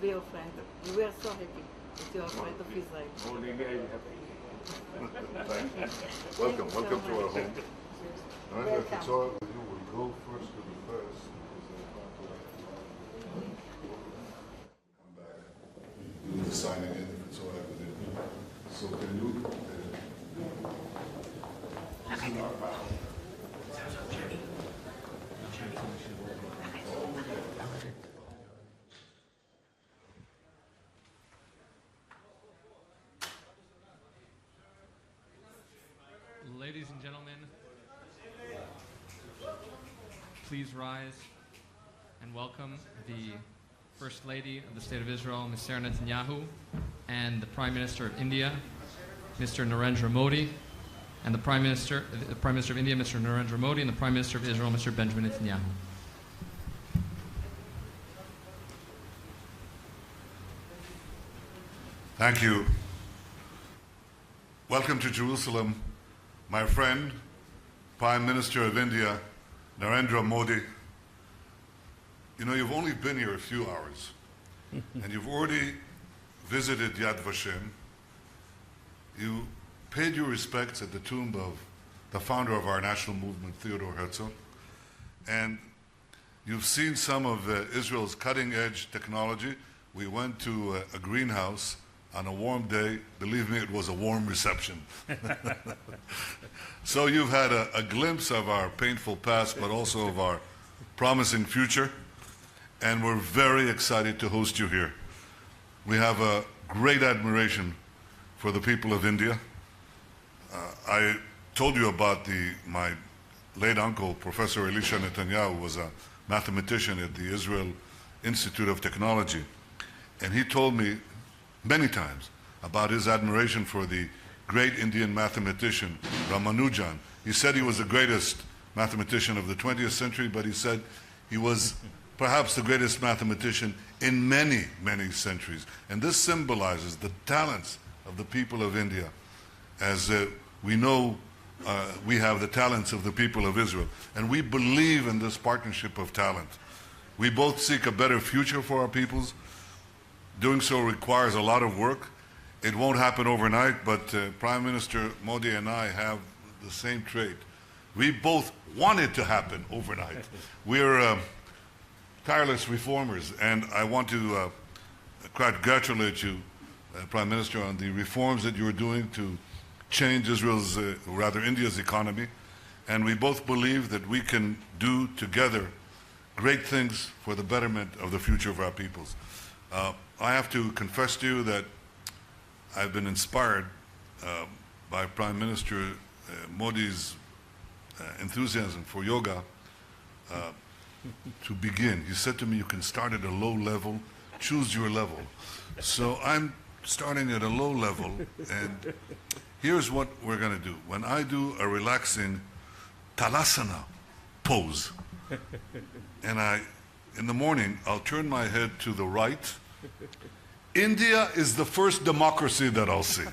be your friend. We are so happy that you are a friend of Israel. Welcome to our home. And if it's all right with you, we'll go first to the first. Come back. Do the signing in if it's all right with you. So can you? Ladies and gentlemen, please rise and welcome the First Lady of the State of Israel, Ms. Sarah Netanyahu, and the Prime Minister of India, Mr. Narendra Modi, and the Prime Minister of India, Mr. Narendra Modi, and the Prime Minister of Israel, Mr. Benjamin Netanyahu. Thank you. Welcome to Jerusalem, my friend, Prime Minister of India, Narendra Modi. You know, you've only been here a few hours, and you've already visited Yad Vashem. You paid your respects at the tomb of the founder of our national movement, Theodore Herzl, and you've seen some of Israel's cutting-edge technology. We went to a greenhouse on a warm day. Believe me, it was a warm reception. So you've had a glimpse of our painful past, but also of our promising future, and we're very excited to host you here. We have a great admiration for the people of India. I told you about my late uncle, Professor Elisha Netanyahu, was a mathematician at the Israel Institute of Technology, and he told me many times about his admiration for the great Indian mathematician Ramanujan. He said he was the greatest mathematician of the 20th century, but he said he was perhaps the greatest mathematician in many, many centuries. And this symbolizes the talents of the people of India, as we know we have the talents of the people of Israel. And we believe in this partnership of talent. We both seek a better future for our peoples. Doing so requires a lot of work. It won't happen overnight, but Prime Minister Modi and I have the same trait. We both want it to happen overnight. We're tireless reformers, and I want to congratulate you, Prime Minister, on the reforms that you're doing to change Israel's, India's economy. And we both believe that we can do together great things for the betterment of the future of our peoples. I have to confess to you that I've been inspired by Prime Minister Modi's enthusiasm for yoga to begin. He said to me, you can start at a low level, choose your level. So I'm starting at a low level, and here's what we're going to do. When I do a relaxing Talasana pose, and in the morning, I'll turn my head to the right. India is the first democracy that I'll see.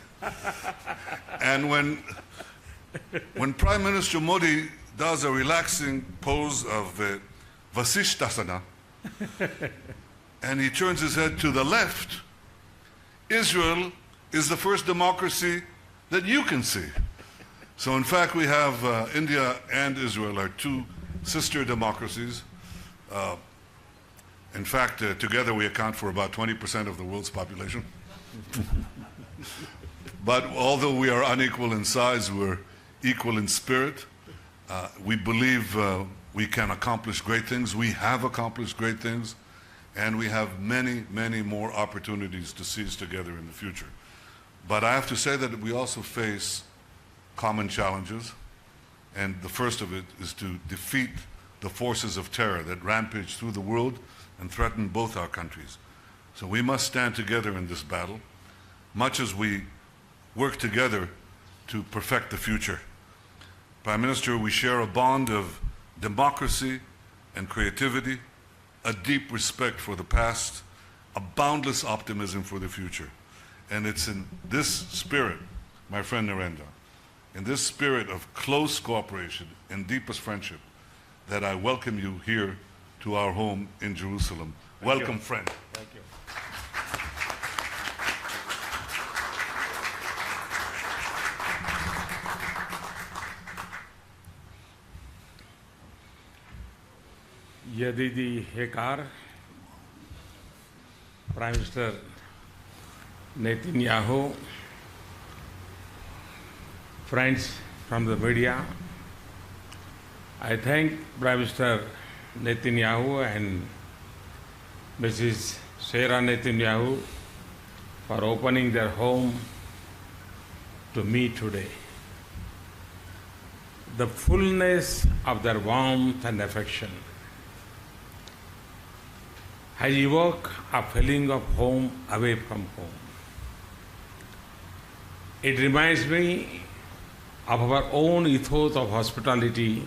And when Prime Minister Modi does a relaxing pose of Vasishtasana, and he turns his head to the left, Israel is the first democracy that you can see. So in fact, we have India and Israel are two sister democracies. In fact, together we account for about 20% of the world's population. But although we are unequal in size, we're equal in spirit. We believe we can accomplish great things. We have accomplished great things, and we have many, many more opportunities to seize together in the future. But I have to say that we also face common challenges, and the first of it is to defeat the forces of terror that rampage through the world and threaten both our countries. So we must stand together in this battle, much as we work together to perfect the future. Prime Minister, we share a bond of democracy and creativity, a deep respect for the past, a boundless optimism for the future. And it's in this spirit, my friend Narendra, in this spirit of close cooperation and deepest friendship, that I welcome you here to our home in Jerusalem. Welcome, friend. Thank you. Yadidi Hekar, Prime Minister Netanyahu, friends from the media, I thank Prime Minister Netanyahu and Mrs. Sarah Netanyahu for opening their home to me today. The fullness of their warmth and affection has evoked a feeling of home away from home. It reminds me of our own ethos of hospitality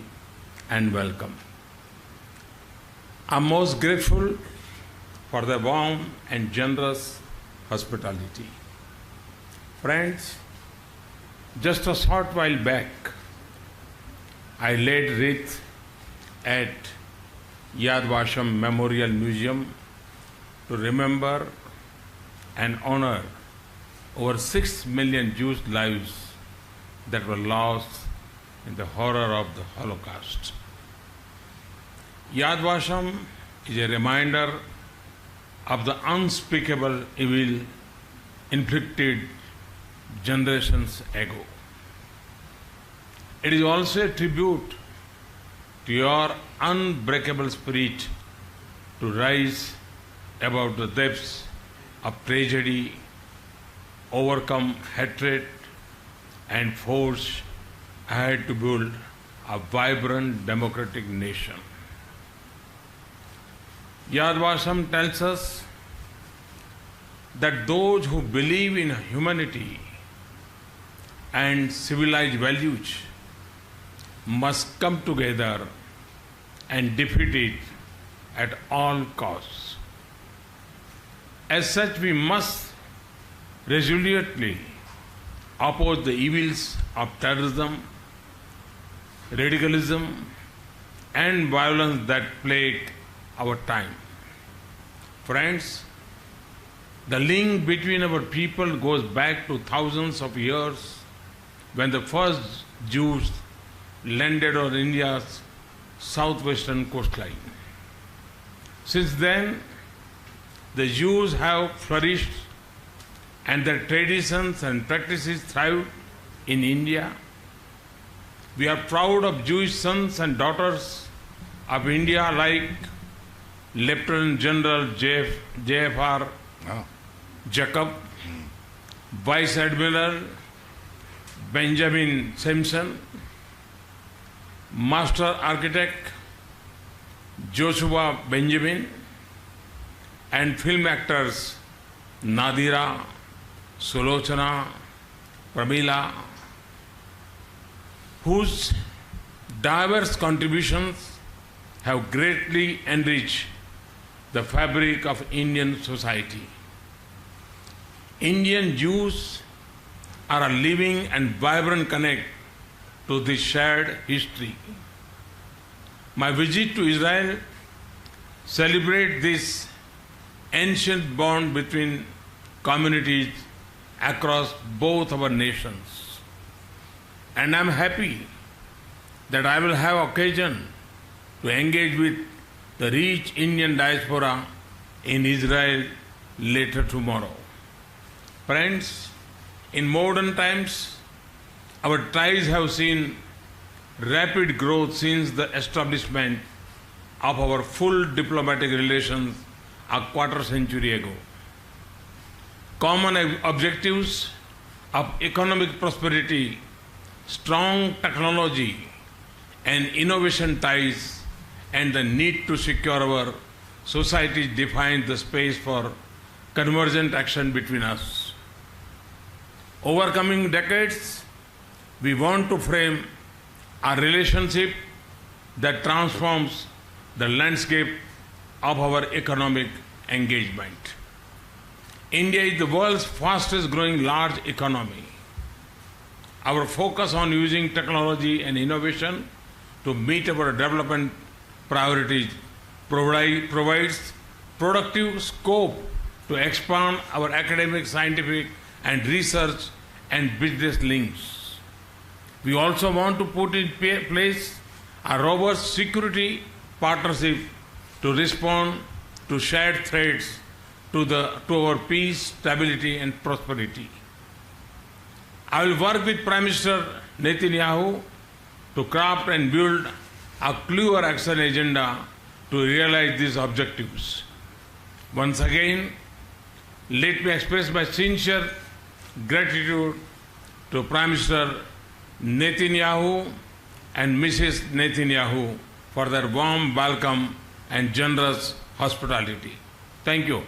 and welcome. I'm most grateful for the warm and generous hospitality. Friends, just a short while back, I laid wreath at Yad Vashem Memorial Museum to remember and honor over 6 million Jewish lives that were lost in the horror of the Holocaust. Yad Vashem is a reminder of the unspeakable evil inflicted generations ago. It is also a tribute to your unbreakable spirit to rise above the depths of tragedy, overcome hatred, and forge ahead to build a vibrant democratic nation. Yad Vashem tells us that those who believe in humanity and civilized values must come together and defeat it at all costs. As such, we must resolutely oppose the evils of terrorism, radicalism, and violence that plague our time. Friends, the link between our people goes back to thousands of years when the first Jews landed on India's southwestern coastline. Since then, the Jews have flourished and their traditions and practices thrive in India. We are proud of Jewish sons and daughters of India like Lieutenant General J.F.R. Jacob, Vice Admiral Benjamin Simpson, Master Architect Joshua Benjamin, and film actors Nadira, Sulochana, Pramila, whose diverse contributions have greatly enriched the fabric of Indian society. Indian Jews are a living and vibrant connect to this shared history. My visit to Israel celebrates this ancient bond between communities across both our nations. And I'm happy that I will have occasion to engage with the rich Indian diaspora in Israel later tomorrow. Friends, in modern times, our ties have seen rapid growth since the establishment of our full diplomatic relations a quarter century ago. Common objectives of economic prosperity, strong technology and innovation ties, and the need to secure our society define the space for convergent action between us. Overcoming decades, we want to frame a relationship that transforms the landscape of our economic engagement. India is the world's fastest growing large economy. Our focus on using technology and innovation to meet our development priorities provides productive scope to expand our academic, scientific, and research and business links. We also want to put in place a robust security partnership to respond to shared threats to our peace, stability and prosperity. I will work with Prime Minister Netanyahu to craft and build a clear action agenda to realize these objectives. Once again, let me express my sincere gratitude to Prime Minister Netanyahu and Mrs. Netanyahu for their warm welcome and generous hospitality. Thank you.